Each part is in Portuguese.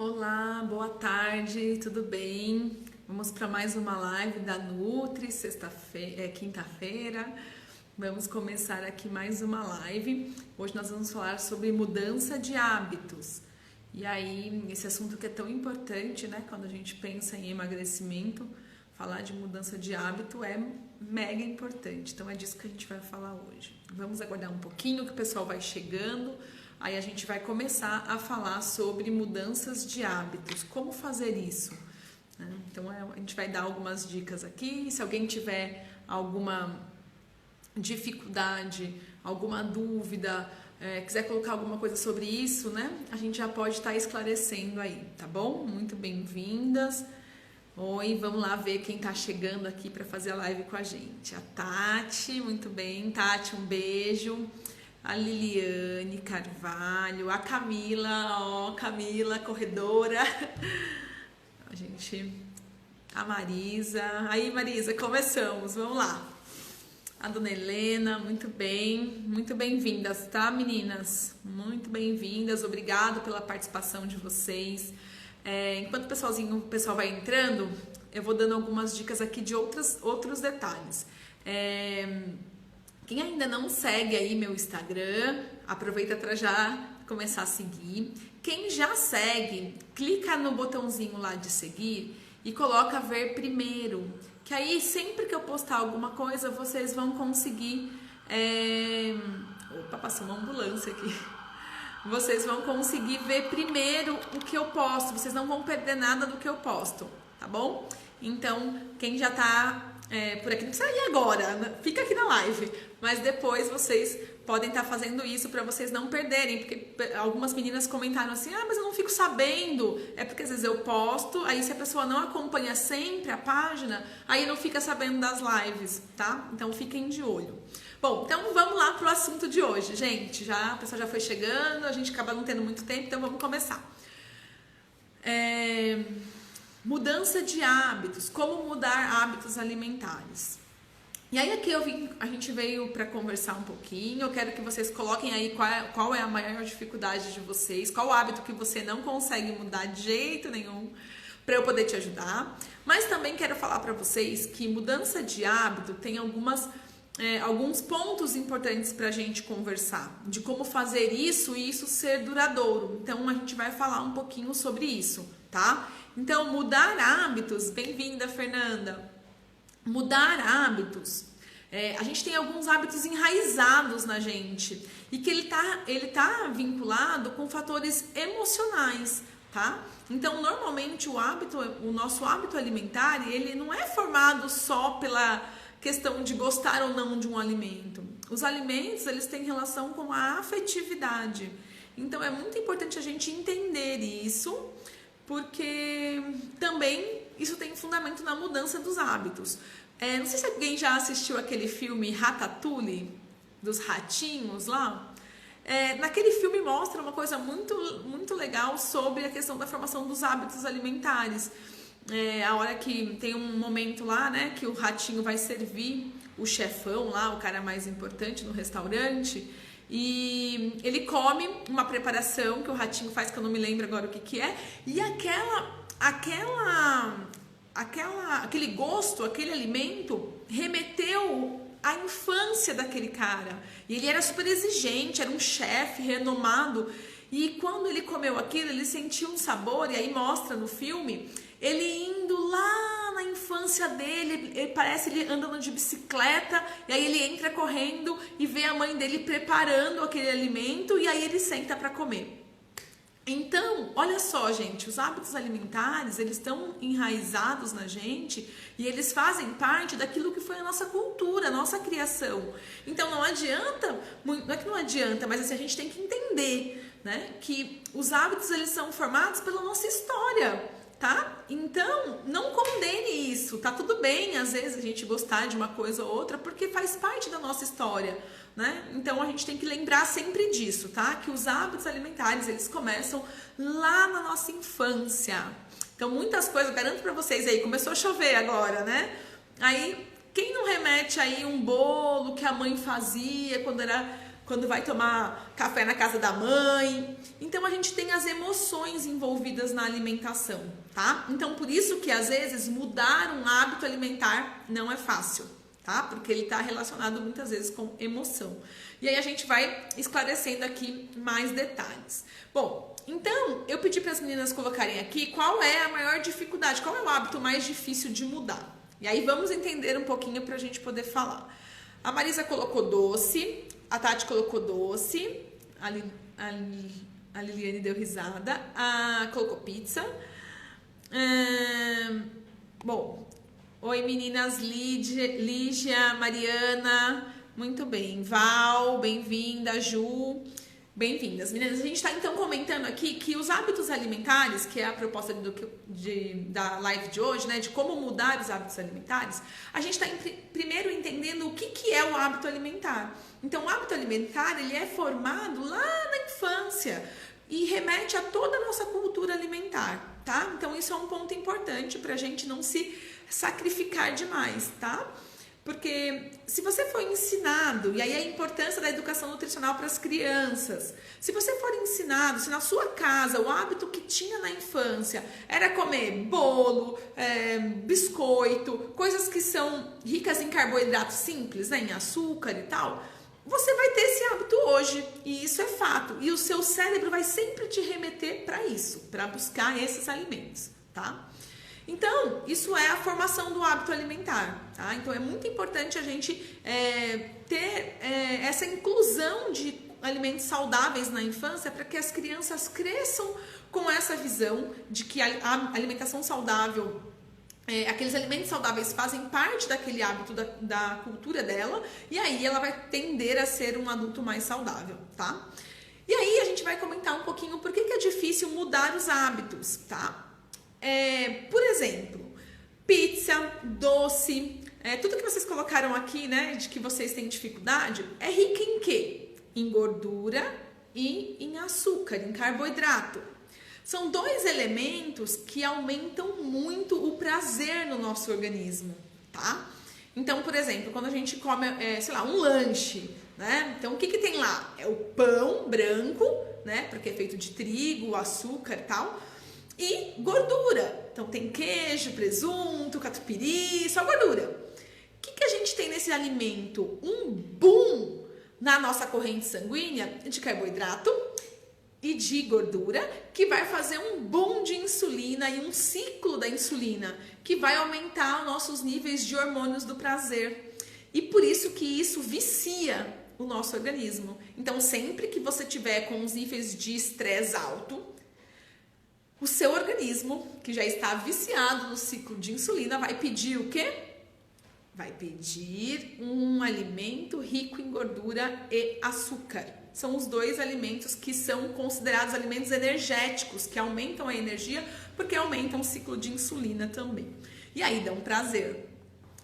Olá, boa tarde, tudo bem? Vamos para mais uma live da Nutri, quinta-feira. Vamos começar aqui mais uma live. Hoje nós vamos falar sobre mudança de hábitos. E aí, esse assunto que é tão importante, né? Quando a gente pensa em emagrecimento, falar de mudança de hábito é mega importante. Então é disso que a gente vai falar hoje. Vamos aguardar um pouquinho que o pessoal vai chegando. Aí a gente vai começar a falar sobre mudanças de hábitos, como fazer isso. Então a gente vai dar algumas dicas aqui. Se alguém tiver alguma dificuldade, alguma dúvida, quiser colocar alguma coisa sobre isso, né? A gente já pode estar esclarecendo aí, tá bom? Muito bem-vindas. Oi, vamos lá ver quem tá chegando aqui para fazer a live com a gente. A Tati, muito bem. Tati, um beijo. A Liliane Carvalho, a Camila, Camila, corredora, a Marisa, aí Marisa, começamos, vamos lá. A Dona Helena, muito bem, muito bem-vindas, tá meninas? Muito bem-vindas, obrigado pela participação de vocês. Enquanto o pessoal vai entrando, eu vou dando algumas dicas aqui de outros detalhes. Quem ainda não segue aí meu Instagram, aproveita para já começar a seguir. Quem já segue, clica no botãozinho lá de seguir e coloca ver primeiro. Que aí sempre que eu postar alguma coisa, vocês vão conseguir... Opa, passou uma ambulância aqui. Vocês vão conseguir ver primeiro o que eu posto. Vocês não vão perder nada do que eu posto, tá bom? Então, quem já tá... por aqui, não precisa ir agora, fica aqui na live, mas depois vocês podem estar fazendo isso para vocês não perderem, porque algumas meninas comentaram assim, mas eu não fico sabendo, porque às vezes eu posto, aí se a pessoa não acompanha sempre a página, aí não fica sabendo das lives, tá? Então fiquem de olho. Bom, então vamos lá pro assunto de hoje, gente, a pessoa já foi chegando, a gente acaba não tendo muito tempo, então vamos começar. Mudança de hábitos, como mudar hábitos alimentares. E aí aqui a gente veio para conversar um pouquinho, eu quero que vocês coloquem aí qual é a maior dificuldade de vocês, qual o hábito que você não consegue mudar de jeito nenhum, para eu poder te ajudar. Mas também quero falar para vocês que mudança de hábito tem alguns pontos importantes para a gente conversar, de como fazer isso e isso ser duradouro. Então a gente vai falar um pouquinho sobre isso, tá? Então, mudar hábitos, bem-vinda, Fernanda. Mudar hábitos, a gente tem alguns hábitos enraizados na gente e que ele tá vinculado com fatores emocionais, tá? Então, normalmente o nosso hábito alimentar, ele não é formado só pela questão de gostar ou não de um alimento. Os alimentos, eles têm relação com a afetividade. Então, é muito importante a gente entender isso, porque também isso tem fundamento na mudança dos hábitos. Não sei se alguém já assistiu aquele filme Ratatouille, dos ratinhos lá. Naquele filme mostra uma coisa muito, muito legal sobre a questão da formação dos hábitos alimentares. A hora que tem um momento lá, né, que o ratinho vai servir o chefão lá, o cara mais importante no restaurante, e ele come uma preparação que o ratinho faz, que eu não me lembro agora o que é, e aquele gosto, aquele alimento remeteu à infância daquele cara. E ele era super exigente, era um chefe renomado, e quando ele comeu aquilo, ele sentiu um sabor, e aí mostra no filme, ele indo lá na infância dele, ele parece ele andando de bicicleta, e aí ele entra correndo e vê a mãe dele preparando aquele alimento, e aí ele senta para comer. Então, olha só, gente, os hábitos alimentares, eles estão enraizados na gente e eles fazem parte daquilo que foi a nossa cultura, a nossa criação. Então, não adianta, não é que não adianta, mas assim, a gente tem que entender, né, que os hábitos, eles são formados pela nossa história, tá? Então, não condene isso, tá tudo bem, às vezes, a gente gostar de uma coisa ou outra, porque faz parte da nossa história, né? Então a gente tem que lembrar sempre disso, tá? Que os hábitos alimentares, eles começam lá na nossa infância. Então muitas coisas, eu garanto pra vocês aí, começou a chover agora, né? Aí, quem não remete aí um bolo que a mãe fazia quando era Quando vai tomar café na casa da mãe. Então a gente tem as emoções envolvidas na alimentação, tá? Então por isso que às vezes mudar um hábito alimentar não é fácil, tá? Porque ele está relacionado muitas vezes com emoção. E aí a gente vai esclarecendo aqui mais detalhes. Bom, então eu pedi para as meninas colocarem aqui qual é a maior dificuldade, qual é o hábito mais difícil de mudar. E aí vamos entender um pouquinho para a gente poder falar. A Marisa colocou doce, a Tati colocou doce, a Liliane deu risada, colocou pizza. Bom, oi meninas, Lígia, Mariana, muito bem. Val, bem-vinda, Ju, bem-vindas. Meninas, a gente está então comentando aqui que os hábitos alimentares, que é a proposta da live de hoje, né, de como mudar os hábitos alimentares, a gente está primeiro entendendo o que é o hábito alimentar. Então, o hábito alimentar, ele é formado lá na infância e remete a toda a nossa cultura alimentar, tá? Então, isso é um ponto importante para a gente não se sacrificar demais, tá? Porque se você for ensinado, e aí a importância da educação nutricional para as crianças, se você for ensinado, se na sua casa o hábito que tinha na infância era comer bolo, biscoito, coisas que são ricas em carboidratos simples, né, em açúcar e tal, você vai ter esse hábito hoje, e isso é fato, e o seu cérebro vai sempre te remeter para isso, para buscar esses alimentos, tá? Então, isso é a formação do hábito alimentar, tá? Então, é muito importante a gente ter essa inclusão de alimentos saudáveis na infância para que as crianças cresçam com essa visão de que a alimentação saudável, aqueles alimentos saudáveis fazem parte daquele hábito da cultura dela, e aí ela vai tender a ser um adulto mais saudável, tá? E aí a gente vai comentar um pouquinho por que é difícil mudar os hábitos, tá? Por exemplo, pizza, doce, tudo que vocês colocaram aqui, né, de que vocês têm dificuldade, é rica em quê? Em gordura e em açúcar, em carboidrato. São dois elementos que aumentam muito o prazer no nosso organismo, tá? Então, por exemplo, quando a gente come, sei lá, um lanche, né? Então, o que tem lá? É o pão branco, né, porque é feito de trigo, açúcar e tal, e gordura. Então tem queijo, presunto, catupiry, só gordura. O que a gente tem nesse alimento? Um boom na nossa corrente sanguínea de carboidrato e de gordura, que vai fazer um boom de insulina e um ciclo da insulina, que vai aumentar os nossos níveis de hormônios do prazer. E por isso que isso vicia o nosso organismo. Então sempre que você tiver com os níveis de estresse alto, o seu organismo, que já está viciado no ciclo de insulina, vai pedir o quê? Vai pedir um alimento rico em gordura e açúcar. São os dois alimentos que são considerados alimentos energéticos, que aumentam a energia, porque aumentam o ciclo de insulina também. E aí dão prazer.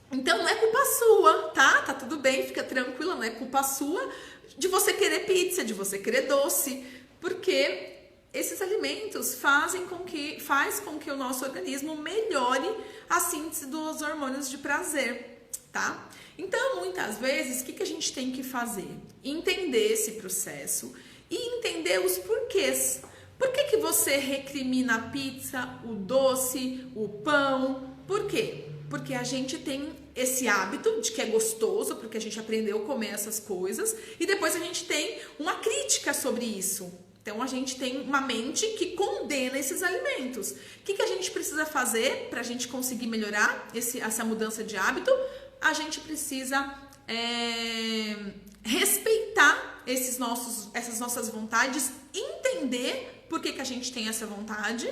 Então não é culpa sua, tá? Tá tudo bem, fica tranquila, não é culpa sua de você querer pizza, de você querer doce, porque esses alimentos faz com que o nosso organismo melhore a síntese dos hormônios de prazer, tá? Então, muitas vezes, o que a gente tem que fazer? Entender esse processo e entender os porquês. Por que você recrimina a pizza, o doce, o pão? Por quê? Porque a gente tem esse hábito de que é gostoso, porque a gente aprendeu a comer essas coisas, e depois a gente tem uma crítica sobre isso. Então, a gente tem uma mente que condena esses alimentos. O que a gente precisa fazer para a gente conseguir melhorar essa mudança de hábito? A gente precisa respeitar essas nossas vontades, entender por que a gente tem essa vontade,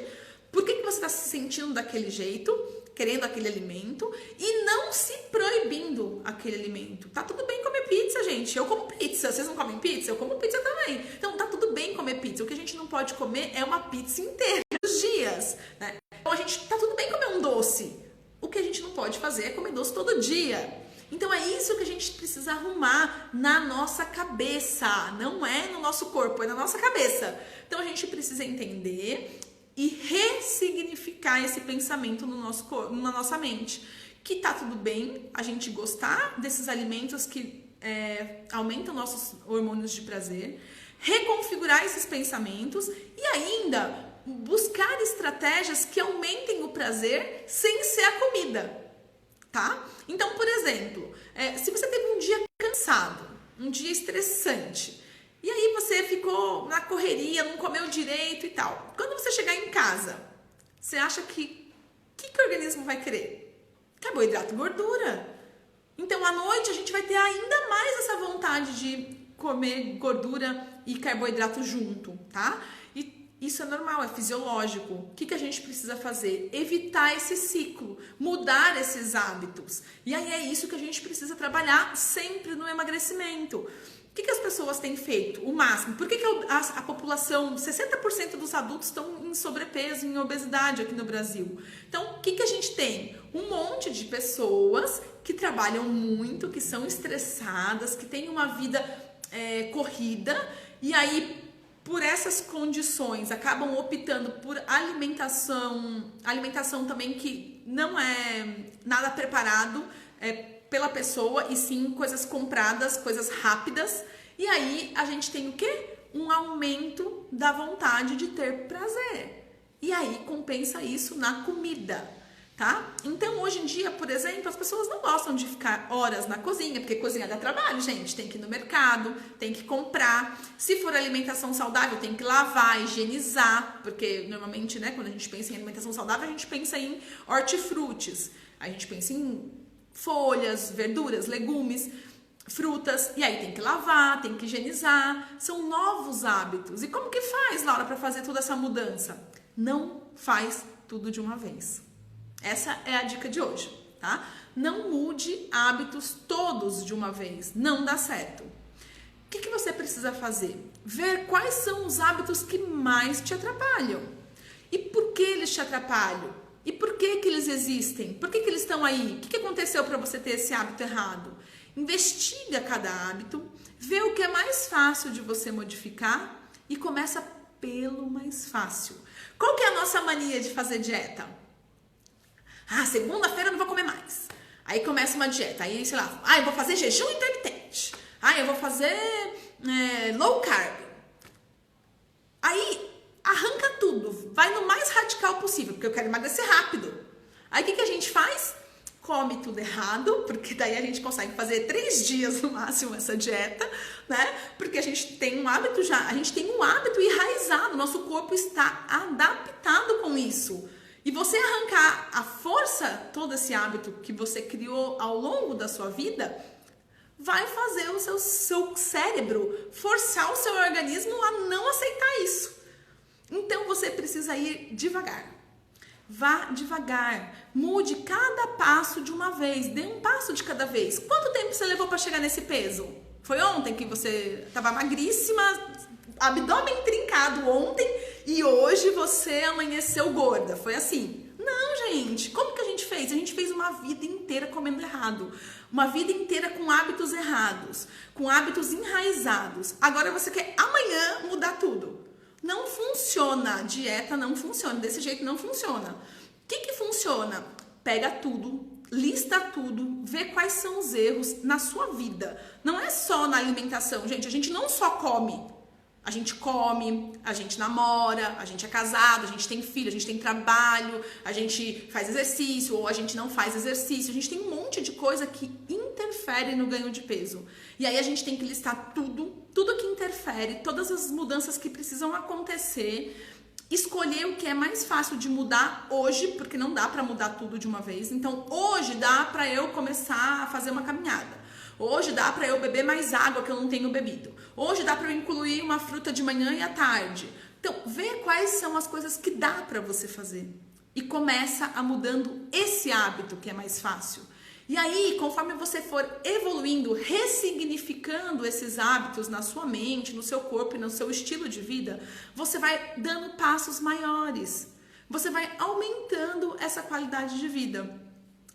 por que você está se sentindo daquele jeito, querendo aquele alimento, e não se proibindo aquele alimento. Tá tudo bem comer pizza, gente. Eu como pizza. Vocês não comem pizza? Eu como pizza também. Então tá tudo bem comer pizza. O que a gente não pode comer é uma pizza inteira os dias, né? Então tá tudo bem comer um doce. O que a gente não pode fazer é comer doce todo dia. Então é isso que a gente precisa arrumar na nossa cabeça. Não é no nosso corpo, é na nossa cabeça. Então a gente precisa entender e ressignificar esse pensamento no nosso corpo, na nossa mente. Que tá tudo bem a gente gostar desses alimentos que aumenta nossos hormônios de prazer, reconfigurar esses pensamentos e ainda buscar estratégias que aumentem o prazer sem ser a comida, tá? Então, por exemplo, se você teve um dia cansado, um dia estressante, e aí você ficou na correria, não comeu direito e tal. Quando você chegar em casa, você acha que o organismo vai querer? Carboidrato e gordura. Então, à noite, a gente vai ter ainda mais essa vontade de comer gordura e carboidrato junto, tá? E isso é normal, é fisiológico. O que a gente precisa fazer? Evitar esse ciclo, mudar esses hábitos. E aí é isso que a gente precisa trabalhar sempre no emagrecimento. O que as pessoas têm feito? O máximo. Por que a população, 60% dos adultos estão em sobrepeso, em obesidade aqui no Brasil? Então, o que a gente tem? Um monte de pessoas que trabalham muito, que são estressadas, que têm uma vida corrida, e aí, por essas condições, acabam optando por alimentação também que não é nada preparado, pela pessoa, e sim coisas compradas, coisas rápidas. E aí a gente tem o quê? Um aumento da vontade de ter prazer. E aí compensa isso na comida, tá? Então hoje em dia, por exemplo, as pessoas não gostam de ficar horas na cozinha, porque cozinhar dá trabalho, gente. Tem que ir no mercado, tem que comprar. Se for alimentação saudável, tem que lavar, higienizar, porque normalmente, né, quando a gente pensa em alimentação saudável, a gente pensa em hortifrutis. A gente pensa em folhas, verduras, legumes, frutas, e aí tem que lavar, tem que higienizar, são novos hábitos. E como que faz, Laura, para fazer toda essa mudança? Não faz tudo de uma vez. Essa é a dica de hoje, tá? Não mude hábitos todos de uma vez, não dá certo. O que você precisa fazer? Ver quais são os hábitos que mais te atrapalham. E por que eles te atrapalham? E por que eles existem? Por que eles estão aí? O que aconteceu para você ter esse hábito errado? Investiga cada hábito, vê o que é mais fácil de você modificar e começa pelo mais fácil. Qual que é a nossa mania de fazer dieta? Segunda-feira eu não vou comer mais. Aí começa uma dieta, aí sei lá, eu vou fazer jejum intermitente. Eu vou fazer low carb. Aí arranca tudo, vai no mais radical possível, porque eu quero emagrecer rápido. Aí o que a gente faz? Come tudo errado, porque daí a gente consegue fazer 3 dias no máximo essa dieta, né? Porque a gente tem um hábito enraizado, nosso corpo está adaptado com isso. E você arrancar a força, todo esse hábito que você criou ao longo da sua vida, vai fazer o seu cérebro forçar o seu organismo a não aceitar isso. Então você precisa ir devagar. Vá devagar. Mude cada passo de uma vez. Dê um passo de cada vez. Quanto tempo você levou para chegar nesse peso? Foi ontem que você estava magríssima, abdômen trincado ontem, e hoje você amanheceu gorda. Foi assim? Não, gente. Como que a gente fez? A gente fez uma vida inteira comendo errado. Uma vida inteira com hábitos errados, com hábitos enraizados. Agora você quer amanhã mudar tudo. Não funciona, dieta não funciona, desse jeito não funciona. O que funciona? Pega tudo, lista tudo, vê quais são os erros na sua vida. Não é só na alimentação, gente, a gente não só come. A gente come, a gente namora, a gente é casado, a gente tem filho, a gente tem trabalho, a gente faz exercício ou a gente não faz exercício. A gente tem um monte de coisa que interfere no ganho de peso. E aí a gente tem que listar tudo que interfere, todas as mudanças que precisam acontecer, escolher o que é mais fácil de mudar hoje, porque não dá para mudar tudo de uma vez. Então, hoje dá para eu começar a fazer uma caminhada. Hoje dá para eu beber mais água que eu não tenho bebido. Hoje dá para eu incluir uma fruta de manhã e à tarde. Então, vê quais são as coisas que dá para você fazer. E começa a mudando esse hábito que é mais fácil. E aí, conforme você for evoluindo, ressignificando esses hábitos na sua mente, no seu corpo e no seu estilo de vida, você vai dando passos maiores. Você vai aumentando essa qualidade de vida.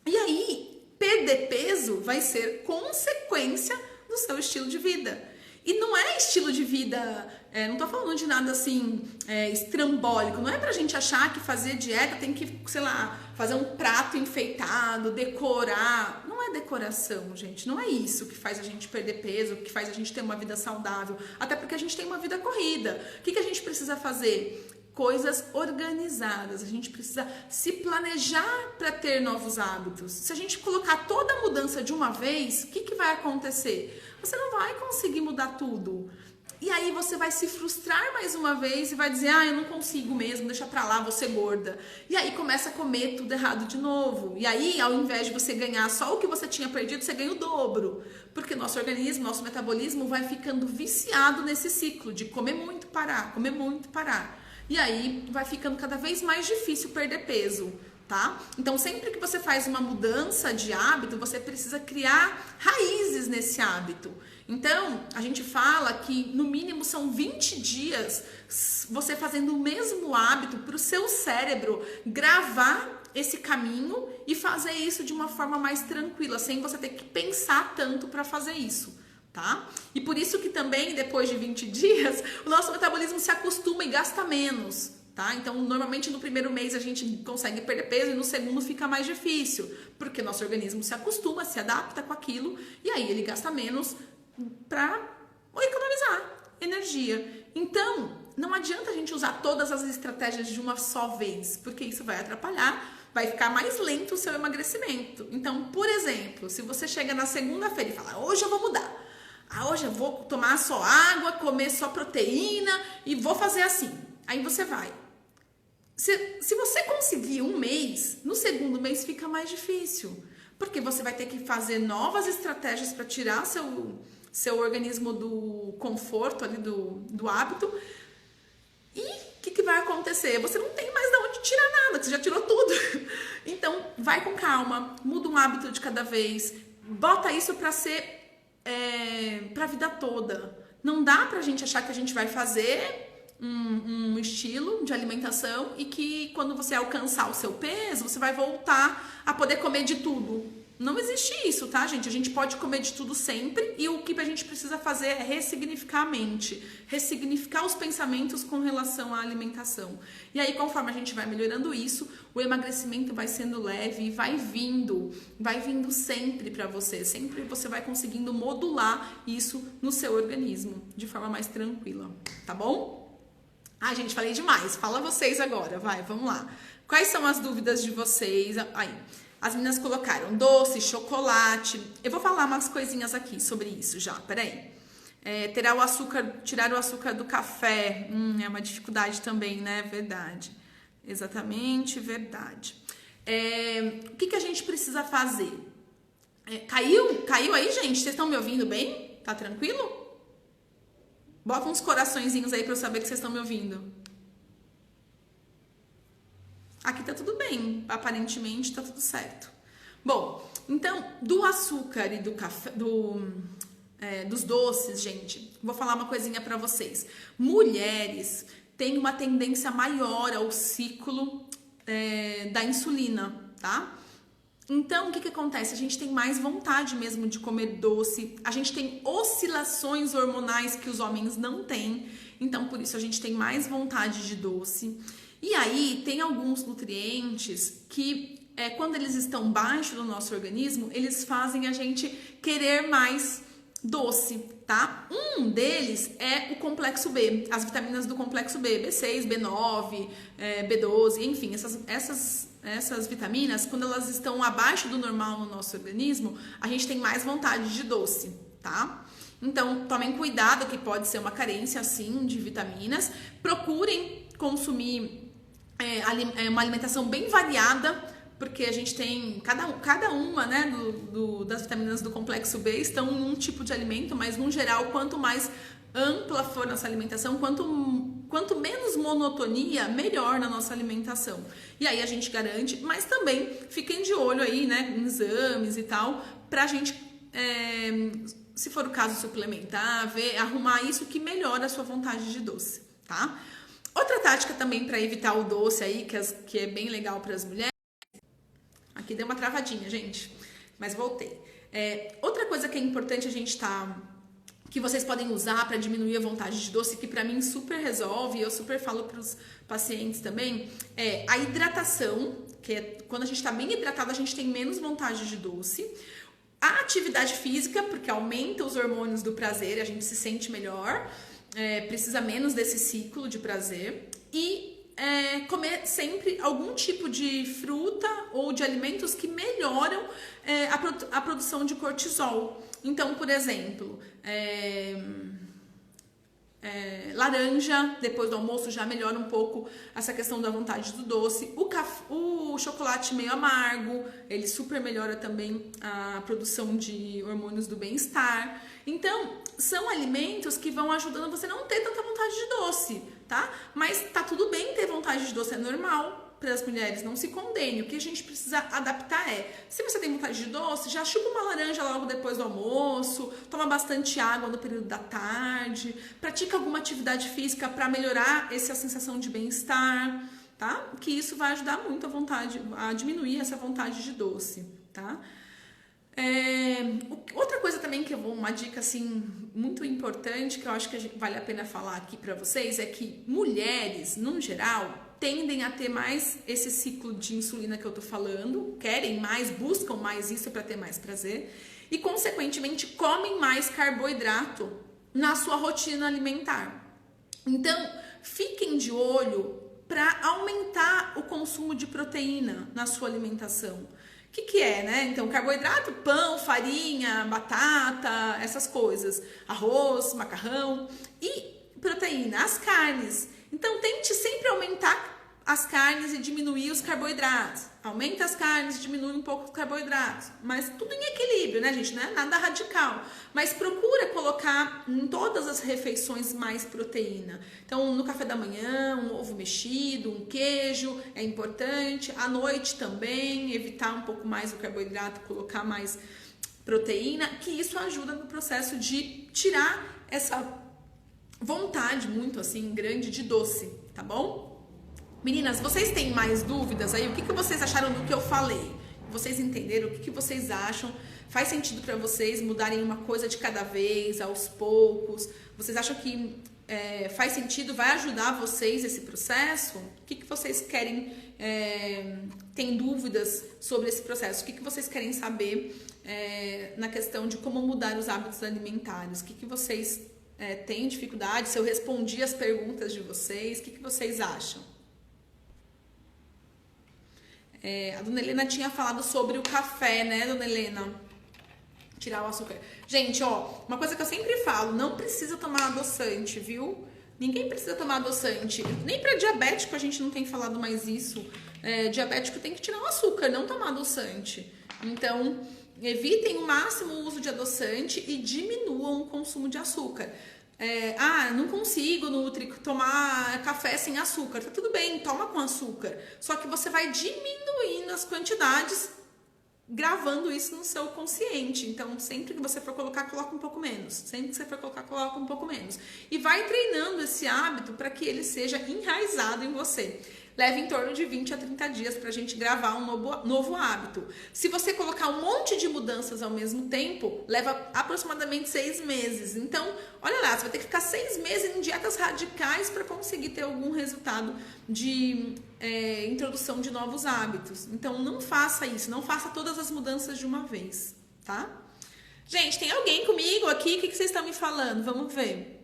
E aí, perder peso vai ser consequência do seu estilo de vida. E não é estilo de vida, não tô falando de nada assim, estrambólico. Não é pra gente achar que fazer dieta tem que, sei lá, fazer um prato enfeitado, decorar. Não é decoração, gente. Não é isso que faz a gente perder peso, que faz a gente ter uma vida saudável. Até porque a gente tem uma vida corrida. O que a gente precisa fazer? Coisas organizadas, a gente precisa se planejar para ter novos hábitos. Se a gente colocar toda a mudança de uma vez, o que vai acontecer? Você não vai conseguir mudar tudo. E aí você vai se frustrar mais uma vez e vai dizer, eu não consigo mesmo, deixa pra lá, vou ser gorda. E aí começa a comer tudo errado de novo. E aí, ao invés de você ganhar só o que você tinha perdido, você ganha o dobro. Porque nosso organismo, nosso metabolismo vai ficando viciado nesse ciclo de comer muito, parar, comer muito, parar. E aí vai ficando cada vez mais difícil perder peso, tá? Então, sempre que você faz uma mudança de hábito, você precisa criar raízes nesse hábito. Então, a gente fala que no mínimo são 20 dias você fazendo o mesmo hábito para o seu cérebro gravar esse caminho e fazer isso de uma forma mais tranquila, sem você ter que pensar tanto para fazer isso. Tá? E por isso que também, depois de 20 dias, o nosso metabolismo se acostuma e gasta menos, tá? Então, normalmente no primeiro mês a gente consegue perder peso e no segundo fica mais difícil, porque nosso organismo se acostuma, se adapta com aquilo e aí ele gasta menos para economizar energia. Então, não adianta a gente usar todas as estratégias de uma só vez, porque isso vai atrapalhar, vai ficar mais lento o seu emagrecimento. Então, por exemplo, se você chega na segunda-feira e fala, hoje eu vou mudar, hoje eu vou tomar só água, comer só proteína e vou fazer assim. Aí você vai. Se você conseguir um mês, no segundo mês fica mais difícil. Porque você vai ter que fazer novas estratégias para tirar seu organismo do conforto ali, do hábito. E o que vai acontecer? Você não tem mais de onde tirar nada, você já tirou tudo. Então, vai com calma, muda um hábito de cada vez, bota isso para ser para a vida toda. Não dá pra gente achar que a gente vai fazer um estilo de alimentação e que quando você alcançar o seu peso, você vai voltar a poder comer de tudo. Não existe isso, tá, gente? A gente pode comer de tudo sempre e o que a gente precisa fazer é ressignificar a mente, ressignificar os pensamentos com relação à alimentação. E aí, conforme a gente vai melhorando isso, o emagrecimento vai sendo leve e vai vindo sempre pra você. Sempre você vai conseguindo modular isso no seu organismo de forma mais tranquila, tá bom? Ai, gente, falei demais. Fala vocês agora, vai, vamos lá. Quais são as dúvidas de vocês? Aí. As meninas colocaram doce, chocolate. Eu vou falar umas coisinhas aqui sobre isso já, peraí. Tirar o açúcar do café. É uma dificuldade também, né? Verdade. Exatamente, verdade. O que a gente precisa fazer? Caiu aí, gente? Vocês estão me ouvindo bem? Tá tranquilo? Bota uns coraçõezinhos aí pra eu saber que vocês estão me ouvindo. Aqui tá tudo bem, aparentemente tá tudo certo. Bom, então, do açúcar e do café, dos doces, gente, vou falar uma coisinha pra vocês. Mulheres têm uma tendência maior ao ciclo da insulina, tá? Então, o que acontece? A gente tem mais vontade mesmo de comer doce, a gente tem oscilações hormonais que os homens não têm, então por isso a gente tem mais vontade de doce. E aí, tem alguns nutrientes que, quando eles estão baixo do nosso organismo, eles fazem a gente querer mais doce, tá? Um deles é o complexo B, as vitaminas do complexo B, B6, B9, B12, enfim, essas vitaminas, quando elas estão abaixo do normal no nosso organismo, a gente tem mais vontade de doce, tá? Então, tomem cuidado, que pode ser uma carência, assim, de vitaminas. Procurem consumir uma alimentação bem variada, porque a gente tem, cada uma, né, das vitaminas do complexo B estão em um tipo de alimento, mas no geral, quanto mais ampla for nossa alimentação, quanto menos monotonia, melhor na nossa alimentação. E aí a gente garante, mas também fiquem de olho aí, né, em exames e tal, pra gente, se for o caso, suplementar, arrumar isso que melhora a sua vontade de doce, tá? Outra tática também para evitar o doce aí, que é bem legal para as mulheres. Aqui deu uma travadinha, gente, mas voltei. Outra coisa que é importante a gente estar que vocês podem usar para diminuir a vontade de doce, que para mim super resolve, eu super falo para os pacientes também, é a hidratação, que é quando a gente está bem hidratado, a gente tem menos vontade de doce. A atividade física, porque aumenta os hormônios do prazer, a gente se sente melhor, precisa menos desse ciclo de prazer. E comer sempre algum tipo de fruta ou de alimentos que melhoram a produção de cortisol. Então, por exemplo, laranja, depois do almoço já melhora um pouco essa questão da vontade do doce. O chocolate meio amargo, ele super melhora também a produção de hormônios do bem-estar. Então, são alimentos que vão ajudando você a não ter tanta vontade de doce, tá? Mas tá tudo bem ter vontade de doce, é normal. Para as mulheres, não se condene. O que a gente precisa adaptar se você tem vontade de doce, já chupa uma laranja logo depois do almoço, toma bastante água no período da tarde, pratica alguma atividade física para melhorar essa sensação de bem-estar, tá? Que isso vai ajudar muito a diminuir essa vontade de doce, tá? Outra coisa também que uma dica assim muito importante que eu acho que vale a pena falar aqui para vocês é que mulheres, no geral, tendem a ter mais esse ciclo de insulina que eu tô falando, querem mais, buscam mais isso para ter mais prazer e, consequentemente, comem mais carboidrato na sua rotina alimentar. Então, fiquem de olho para aumentar o consumo de proteína na sua alimentação. O que é, né? Então, carboidrato, pão, farinha, batata, essas coisas, arroz, macarrão e proteína, as carnes. Então, tente sempre aumentar as carnes e diminuir os carboidratos. Aumenta as carnes e diminui um pouco os carboidratos. Mas tudo em equilíbrio, né, gente? Não é nada radical. Mas procura colocar em todas as refeições mais proteína. Então, no café da manhã, um ovo mexido, um queijo é importante. À noite também, evitar um pouco mais o carboidrato, colocar mais proteína, que isso ajuda no processo de tirar essa vontade muito assim grande de doce, tá bom? Meninas, vocês têm mais dúvidas aí? O que vocês acharam do que eu falei? Vocês entenderam? O que vocês acham? Faz sentido para vocês mudarem uma coisa de cada vez, aos poucos? Vocês acham que faz sentido? Vai ajudar vocês esse processo? O que vocês querem? Tem dúvidas sobre esse processo? O que vocês querem saber na questão de como mudar os hábitos alimentares? O que vocês têm dificuldade? Se eu respondi as perguntas de vocês, o que vocês acham? A dona Helena tinha falado sobre o café, né, dona Helena? Tirar o açúcar. Gente, uma coisa que eu sempre falo, não precisa tomar adoçante, viu? Ninguém precisa tomar adoçante. Nem para diabético a gente não tem falado mais isso. Diabético tem que tirar o açúcar, não tomar adoçante. Então, evitem o máximo o uso de adoçante e diminuam o consumo de açúcar. Não consigo, Nutri, tomar café sem açúcar. Tá tudo bem, toma com açúcar. Só que você vai diminuindo as quantidades, gravando isso no seu consciente. Então, sempre que você for colocar, coloca um pouco menos. Sempre que você for colocar, coloca um pouco menos. E vai treinando esse hábito para que ele seja enraizado em você. Leva em torno de 20 a 30 dias para a gente gravar um novo hábito. Se você colocar um monte de mudanças ao mesmo tempo, leva aproximadamente 6 meses. Então, olha lá, você vai ter que ficar 6 meses em dietas radicais para conseguir ter algum resultado de introdução de novos hábitos. Então, não faça isso, não faça todas as mudanças de uma vez, tá? Gente, tem alguém comigo aqui? O que vocês estão me falando? Vamos ver.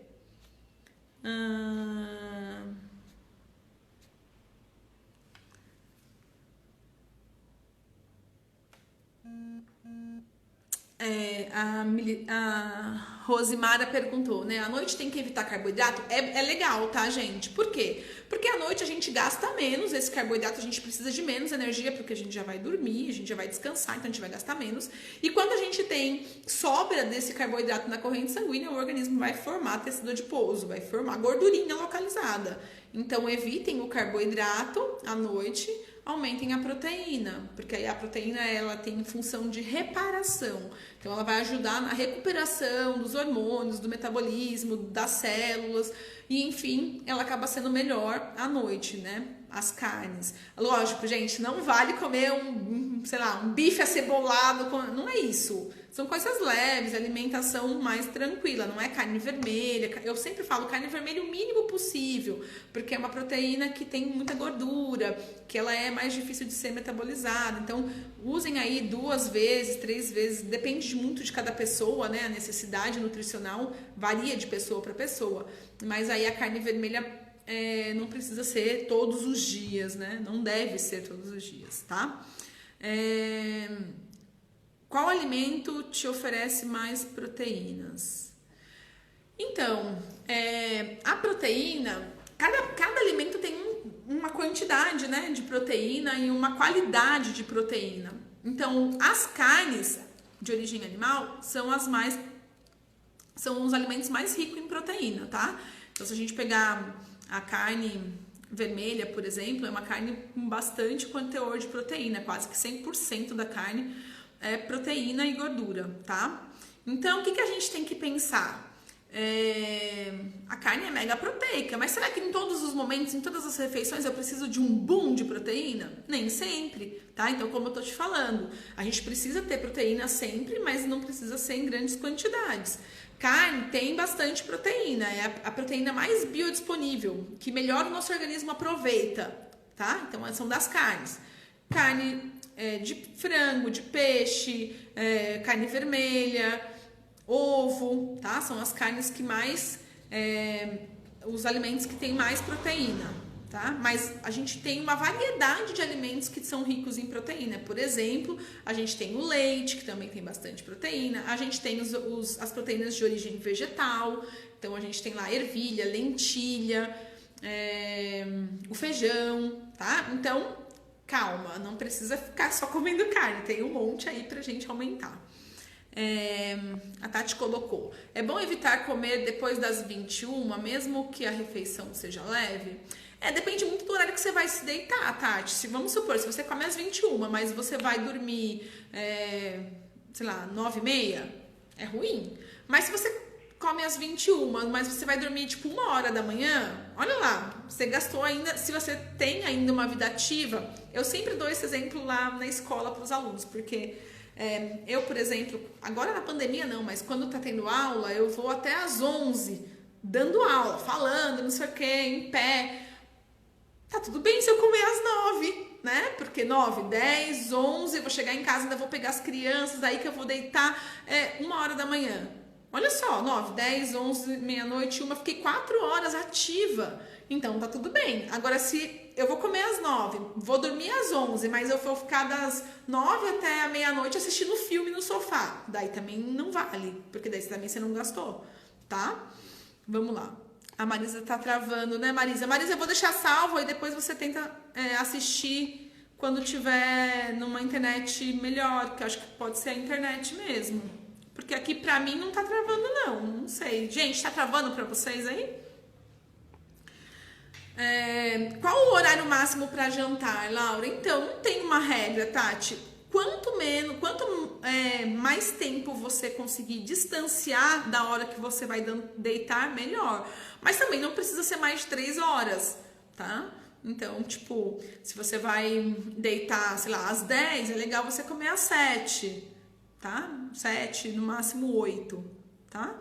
A Rosimara perguntou, né? À noite tem que evitar carboidrato? É legal, tá, gente? Por quê? Porque à noite a gente gasta menos esse carboidrato, a gente precisa de menos energia, porque a gente já vai dormir, a gente já vai descansar, então a gente vai gastar menos. E quando a gente tem sobra desse carboidrato na corrente sanguínea, o organismo vai formar tecido adiposo, vai formar gordurinha localizada. Então evitem o carboidrato à noite, aumentem a proteína, porque aí a proteína ela tem função de reparação. Então ela vai ajudar na recuperação dos hormônios, do metabolismo, das células e enfim, ela acaba sendo melhor à noite, né? As carnes. Lógico, gente, não vale comer um bife acebolado, não é isso. São coisas leves, alimentação mais tranquila, não é carne vermelha. Eu sempre falo carne vermelha o mínimo possível, porque é uma proteína que tem muita gordura, que ela é mais difícil de ser metabolizada. Então, usem aí 2 vezes, 3 vezes, depende muito de cada pessoa, né? A necessidade nutricional varia de pessoa para pessoa. Mas aí a carne vermelha não precisa ser todos os dias, né? Não deve ser todos os dias, tá? Qual alimento te oferece mais proteínas? Então, a proteína, cada alimento tem uma quantidade, né, de proteína e uma qualidade de proteína. Então, as carnes de origem animal são os alimentos mais ricos em proteína, tá? Então, se a gente pegar a carne vermelha, por exemplo, é uma carne com bastante teor de proteína, quase que 100% da carne é proteína e gordura, tá? Então, o que a gente tem que pensar? A carne é mega proteica, mas será que em todos os momentos, em todas as refeições, eu preciso de um boom de proteína? Nem sempre, tá? Então, como eu tô te falando, a gente precisa ter proteína sempre, mas não precisa ser em grandes quantidades. Carne tem bastante proteína, é a proteína mais biodisponível, que melhor o nosso organismo aproveita, tá? Então, são das carnes. Carne de frango, de peixe, carne vermelha, ovo, tá? São as carnes que mais, os alimentos que têm mais proteína, tá? Mas a gente tem uma variedade de alimentos que são ricos em proteína. Por exemplo, a gente tem o leite, que também tem bastante proteína. A gente tem as proteínas de origem vegetal. Então, a gente tem lá ervilha, lentilha, o feijão, tá? Então, calma, não precisa ficar só comendo carne. Tem um monte aí pra gente aumentar. A Tati colocou: é bom evitar comer depois das 21, mesmo que a refeição seja leve? Depende muito do horário que você vai se deitar, Tati. Vamos supor, se você come às 21, mas você vai dormir, sei lá, 9h30, é ruim. Mas se você come às 21, mas você vai dormir tipo 1h da manhã, olha lá, você gastou ainda, se você tem ainda uma vida ativa. Eu sempre dou esse exemplo lá na escola para os alunos, porque eu, por exemplo, agora na pandemia não, mas quando tá tendo aula, eu vou até às 11 dando aula, falando, não sei o que, em pé. Tá tudo bem se eu comer às 9, né? Porque 9, 10, 11, eu vou chegar em casa, ainda vou pegar as crianças, daí que eu vou deitar 1h da manhã. Olha só, 9, 10, 11, meia-noite, 1, fiquei 4 horas ativa. Então, tá tudo bem. Agora, se eu vou comer às 9, vou dormir às 11, mas eu vou ficar das 9 até a meia-noite assistindo filme no sofá. Daí também não vale, porque daí também você não gastou, tá? Vamos lá. A Marisa tá travando, né, Marisa? Marisa, eu vou deixar salvo e depois você tenta assistir quando tiver numa internet melhor, que eu acho que pode ser a internet mesmo. Porque aqui pra mim não tá travando, não sei. Gente, tá travando pra vocês aí? Qual o horário máximo para jantar, Laura? Então, não tem uma regra, Tati. Quanto mais tempo você conseguir distanciar da hora que você vai deitar, melhor. Mas também não precisa ser mais de 3 horas, tá? Então, tipo, se você vai deitar, sei lá, às 10, é legal você comer às 7, tá? 7, no máximo 8, tá?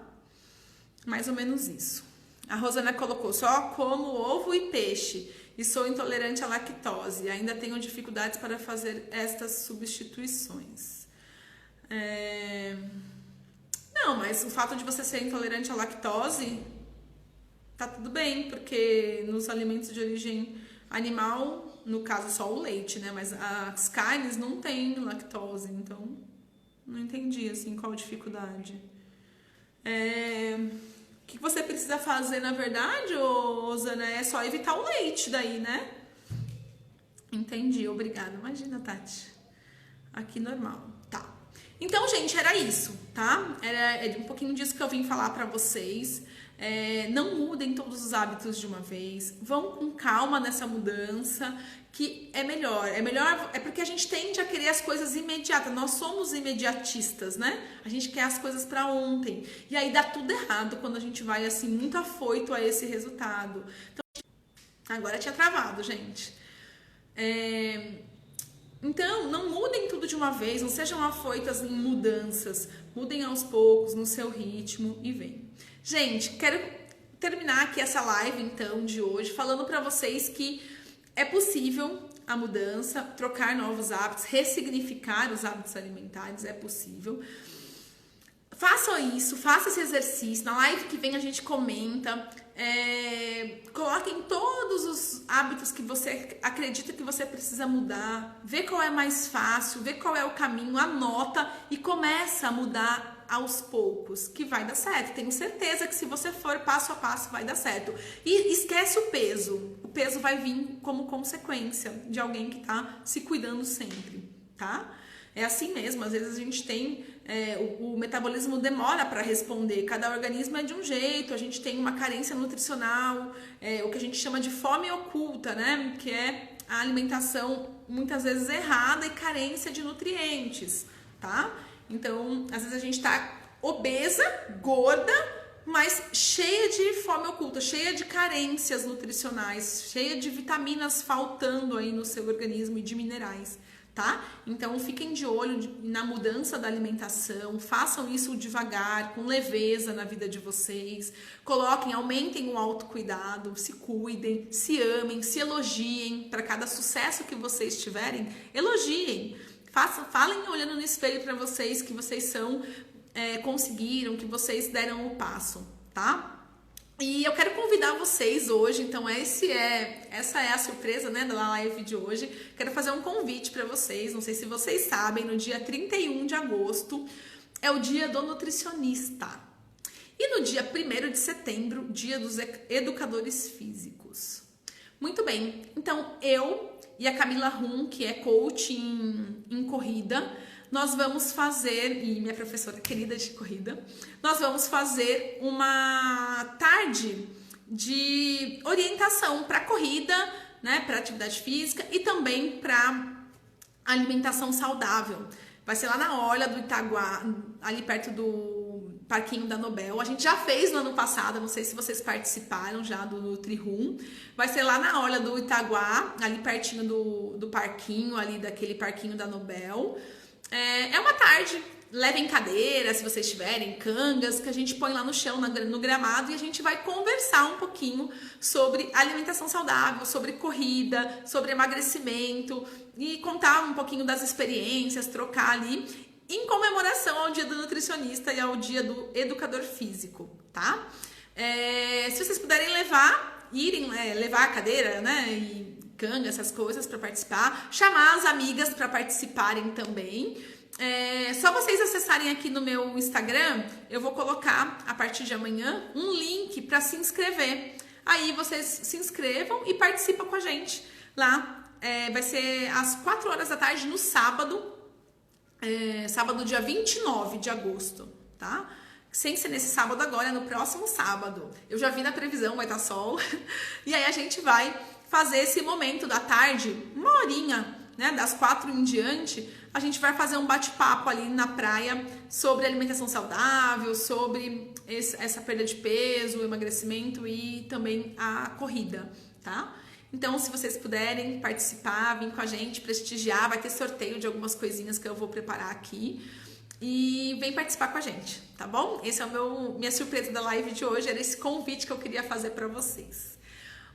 Mais ou menos isso. A Rosana colocou: só como ovo e peixe e sou intolerante à lactose. Ainda tenho dificuldades para fazer estas substituições. Não, mas o fato de você ser intolerante à lactose tá tudo bem, porque nos alimentos de origem animal, no caso só o leite, né? Mas as carnes não têm lactose, então não entendi assim qual a dificuldade. O que você precisa fazer, na verdade, Rosana, é só evitar o leite daí, né? Entendi, obrigada. Imagina, Tati. Aqui normal. Tá. Então, gente, era isso, tá? Era um pouquinho disso que eu vim falar pra vocês. Não mudem todos os hábitos de uma vez. Vão com calma nessa mudança, que é melhor. É porque a gente tende a querer as coisas imediatas. Nós somos imediatistas, né? A gente quer as coisas pra ontem. E aí dá tudo errado quando a gente vai, assim, muito afoito a esse resultado. Então, agora tinha travado, gente. Então, não mudem tudo de uma vez, não sejam afoitas em mudanças. Mudem aos poucos, no seu ritmo e vem. Gente, quero terminar aqui essa live, então, de hoje, falando para vocês que é possível a mudança, trocar novos hábitos, ressignificar os hábitos alimentares, é possível. Façam isso, façam esse exercício. Na live que vem a gente comenta. Coloquem todos os hábitos que você acredita que você precisa mudar. Vê qual é mais fácil, vê qual é o caminho, anota e começa a mudar aos poucos, que vai dar certo. Tenho certeza que se você for passo a passo vai dar certo. E esquece o peso. O peso vai vir como consequência de alguém que tá se cuidando sempre, tá? É assim mesmo, às vezes a gente tem, o metabolismo demora para responder, cada organismo é de um jeito, a gente tem uma carência nutricional, o que a gente chama de fome oculta, né? Que é a alimentação muitas vezes errada e carência de nutrientes, tá? Então, às vezes a gente tá obesa, gorda, mas cheia de fome oculta, cheia de carências nutricionais, cheia de vitaminas faltando aí no seu organismo e de minerais. Tá? Então fiquem de olho na mudança da alimentação, façam isso devagar, com leveza na vida de vocês, aumentem o autocuidado, se cuidem, se amem, se elogiem, para cada sucesso que vocês tiverem, elogiem, falem olhando no espelho para vocês que vocês conseguiram, que vocês deram o passo, tá? E eu quero convidar vocês hoje, então essa é a surpresa, né, da live de hoje. Quero fazer um convite para vocês, não sei se vocês sabem, no dia 31 de agosto é o dia do nutricionista. E no dia 1º de setembro, dia dos educadores físicos. Muito bem, então eu e a Camila Rum, que é coach em corrida, nós vamos fazer, e minha professora querida de corrida, nós vamos fazer uma tarde de orientação para corrida, né, para atividade física e também para alimentação saudável. Vai ser lá na orla do Itaguá, ali perto do Parquinho da Nobel. A gente já fez no ano passado, não sei se vocês participaram já do NutriRoom. Vai ser lá na orla do Itaguá, ali pertinho do parquinho, ali daquele Parquinho da Nobel. É uma tarde, levem cadeira, se vocês tiverem, cangas, que a gente põe lá no chão, no gramado, e a gente vai conversar um pouquinho sobre alimentação saudável, sobre corrida, sobre emagrecimento, e contar um pouquinho das experiências, trocar ali, em comemoração ao dia do nutricionista e ao dia do educador físico, tá? Se vocês puderem levar a cadeira, né, e canga, essas coisas para participar, chamar as amigas para participarem também. Só vocês acessarem aqui no meu Instagram, eu vou colocar a partir de amanhã um link para se inscrever. Aí vocês se inscrevam e participam com a gente lá. Vai ser às 4 horas da tarde no sábado, sábado dia 29 de agosto, tá? Sem ser nesse sábado agora, no próximo sábado. Eu já vi na previsão, vai estar sol. E aí a gente vai fazer esse momento da tarde, uma horinha, né, das 4 em diante, a gente vai fazer um bate-papo ali na praia sobre alimentação saudável, sobre essa perda de peso, o emagrecimento e também a corrida, tá? Então, se vocês puderem participar, vir com a gente, prestigiar, vai ter sorteio de algumas coisinhas que eu vou preparar aqui. E vem participar com a gente, tá bom? Esse é minha surpresa da live de hoje, era esse convite que eu queria fazer para vocês.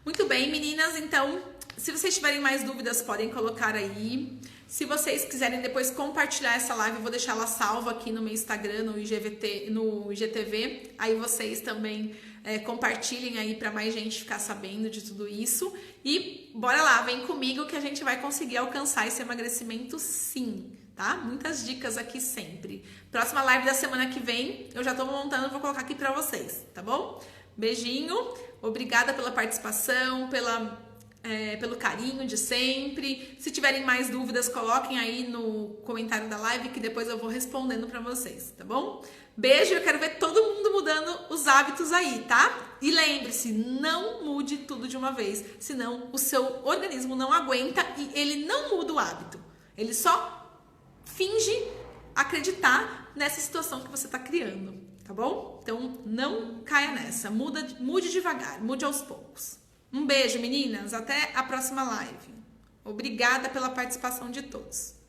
Muito bem, meninas, então, se vocês tiverem mais dúvidas, podem colocar aí. Se vocês quiserem depois compartilhar essa live, eu vou deixar ela salva aqui no meu Instagram, no IGTV. Aí vocês também compartilhem aí para mais gente ficar sabendo de tudo isso. E bora lá, vem comigo que a gente vai conseguir alcançar esse emagrecimento sim, tá? Muitas dicas aqui sempre. Próxima live da semana que vem, eu já tô montando, vou colocar aqui para vocês, tá bom? Beijinho, obrigada pela participação, pelo carinho de sempre. Se tiverem mais dúvidas, coloquem aí no comentário da live que depois eu vou respondendo pra vocês, tá bom? Beijo, eu quero ver todo mundo mudando os hábitos aí, tá? E lembre-se, não mude tudo de uma vez, senão o seu organismo não aguenta e ele não muda o hábito. Ele só finge acreditar nessa situação que você tá criando, tá bom? Então não caia nessa, mude devagar, mude aos poucos. Um beijo, meninas. Até a próxima live. Obrigada pela participação de todos.